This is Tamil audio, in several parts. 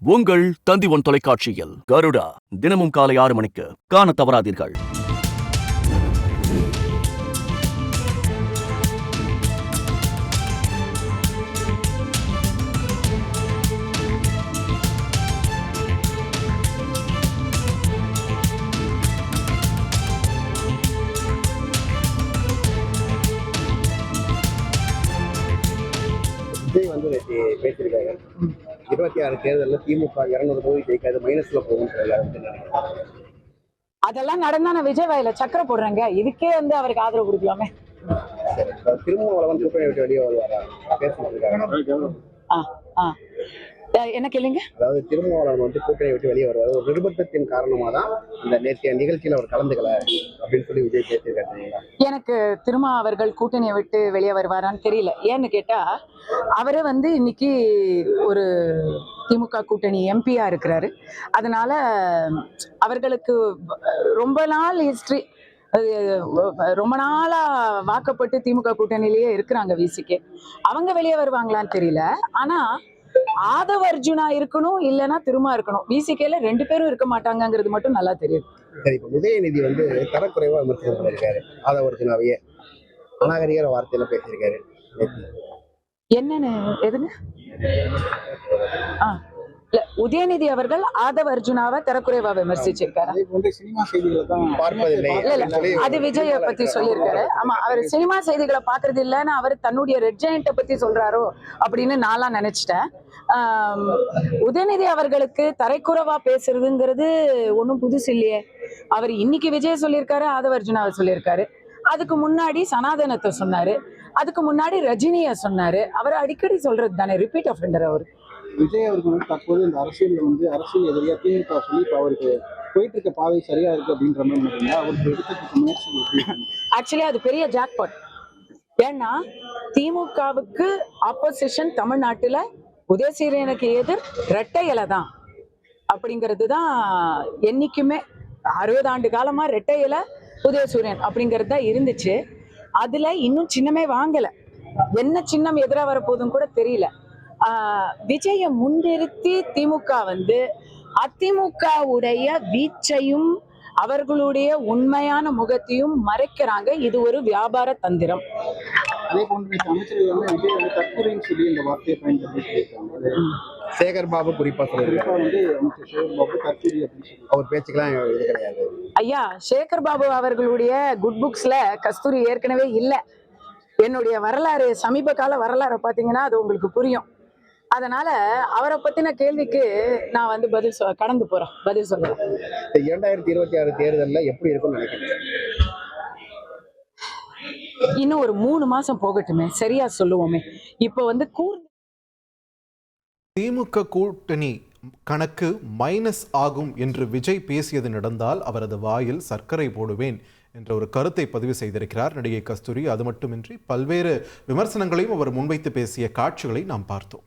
உங்கள் தந்தி ஒன் தொலைக்காட்சியில் கருடா தினமும் காலை 6 மணிக்கு காண தவறாதீர்கள். விஜய் வந்து பேசியிருக்காரு. 26 தேர்தலில் திமுக 200 தொகுதி ஜெயிக்காது, மைனஸ்ல போகும். அதெல்லாம் நடந்தா நான் விஜய் வாயில சக்கரை போடுறேங்க. இதுக்கே வந்து அவருக்கு ஆதரவு கொடுக்கலாமே. திருமாவளவன் கூட்டணி விட்டு வெளியே வருவாரா பேசிட்டு என்ன கேளுங்க. அதாவது திருமாவளவன் வந்து கூட்டணி விட்டு வெளியே வருவார், ஒரு நிர்பந்தத்தின் காரணமா தான் இந்த நேற்றைய நிகழ்ச்சியில் அவர் கலந்துக்கல அப்படின்னு சொல்லி விஜய் பேசியிருக்காரு. எனக்கு திருமா அவர்கள் கூட்டணியை விட்டு வெளியே வருவாரான்னு தெரியல. ஏன்னு கேட்டா அவரு வந்து இன்னைக்கு ஒரு திமுக கூட்டணி எம்பியா இருக்கிறாரு. அதனால அவர்களுக்கு ரொம்ப நாள் ஹிஸ்டரி, ரொம்ப நாளா வாக்கப்பட்டு திமுக கூட்டணியிலேயே இருக்கிறாங்க. விசிக்கு அவங்க வெளியே வருவாங்களான்னு தெரியல. ஆனா ஆதவ அர்ஜுனா இருக்கணும், இல்லைன்னா திருமா இருக்கணும். விசிகேல 2 பேரும் இருக்க மாட்டாங்கிறது மட்டும் நல்லா தெரியுது. சரி, இப்ப உதயநிதி வந்து தரக்குறைவா விமர்சனம் பண்ணியிருக்காரு. ஆதவ அர்ஜுனாவையே அநாகரிக வார்த்தையில பேசியிருக்காரு. என்னன்னு எதுங்க? இல்ல, உதயநிதி அவர்கள் ஆதவ அர்ஜுனாவை தரக்குறைவா விமர்சிச்சிருக்காரு. அது விஜய பத்தி சொல்லியிருக்காரு. ஆமா, அவர் சினிமா செய்திகளை பாக்குறது இல்லைன்னு அவர் தன்னுடைய ரெட் ஜெயண்ட்டை பத்தி சொல்றாரோ அப்படின்னு நான்லாம் நினைச்சிட்டேன். உதயநிதி அவர்களுக்கு தரைக்குறைவா பேசுறதுங்கிறது ஒன்றும் புதுசு இல்லையே. அவர் இன்னைக்கு விஜய் சொல்லியிருக்காரு, ஆதவ அர்ஜுனாவை சொல்லியிருக்காரு. அதுக்கு முன்னாடி சனாதனத்தை சொன்னாரு, அதுக்கு முன்னாடி ரஜினியை சொன்னாரு. அவர் அடிக்கடி சொல்றது தானே, ரிப்பீட் ஆஃபெண்டர் அவர். விஜய் அவர்கள் வந்து தற்போது இந்த அரசியல் எதிரியா திமுக சொல்லி இப்போ அவருக்கு போயிட்டு இருக்க பாதை சரியா இருக்கு அப்படின்ற மாதிரி அவருக்கு எடுத்துக்க முயற்சி. ஆக்சுவலி அது பெரிய ஜாக்பாட். ஏன்னா திமுகவுக்கு ஆப்போசிஷன் தமிழ்நாட்டுல உதயசூரியனுக்கு எதிர் இரட்டை இலை தான் அப்படிங்கிறது தான் என்னைக்குமே. 60 ஆண்டு காலமா இரட்டை இலை உதயசூரியன் அப்படிங்கிறது தான் இருந்துச்சு. அதுல இன்னும் சின்னமே வாங்கல. என்ன சின்னம் எதிராக வரப்போதும் கூட தெரியல. விஜயை முன்னிறுத்தி திமுக வந்து அதிமுகவுடைய வீச்சையும் அவர்களுடைய உண்மையான முகத்தையும் மறைக்கிறாங்க. இது ஒரு வியாபார தந்திரம். அதே போன்று அமைச்சர்கள் வந்து விஜய் வந்து தற்கொலைன்னு சொல்லி இந்த வார்த்தையை பயன்படுத்தி சேகர் பாபு குறிப்பா சொல்லியிருக்காரு வந்து அமைச்சர் சேகர் பாபு தற்கொலை அப்படின்னு சொல்லி அவர் பேச்சுக்கெல்லாம் இது கிடையாது. ஐயா, சேகர் பாபு அவர்களுடைய குட் புக்ஸ்ல கஸ்தூரி ஏற்கனவே இல்லை. என்னுடைய வரலாறு, சமீப கால வரலாறை பார்த்தீங்கன்னா அது உங்களுக்கு புரியும். அதனால அவரை பத்தின கேள்விக்கு நான் வந்து கடந்து போறேன், பதில் சொல்றேன். 2026 தேர்தலில் எப்படி இருக்கும்னு நினைக்கிறேன்? இன்னும் ஒரு 3 மாசம் போகட்டுமே, சரியா சொல்லுவோமே. இப்போ வந்து திமுக கூட்டணி கணக்கு மைனஸ் ஆகும் என்று விஜய் பேசியது நடந்தால் அவரது வாயில் சர்க்கரை போடுவேன் என்ற ஒரு கருத்தை பதிவு செய்திருக்கிறார் நடிகை கஸ்தூரி. அது மட்டுமின்றி பல்வேறு விமர்சனங்களையும் அவர் முன்வைத்து பேசிய காட்சிகளை நாம் பார்த்தோம்.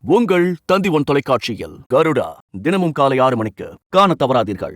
உங்கள் தந்தி ஒன் தொலைக்காட்சியில் கருடா தினமும் காலை 6 மணிக்கு காண தவறாதீர்கள்.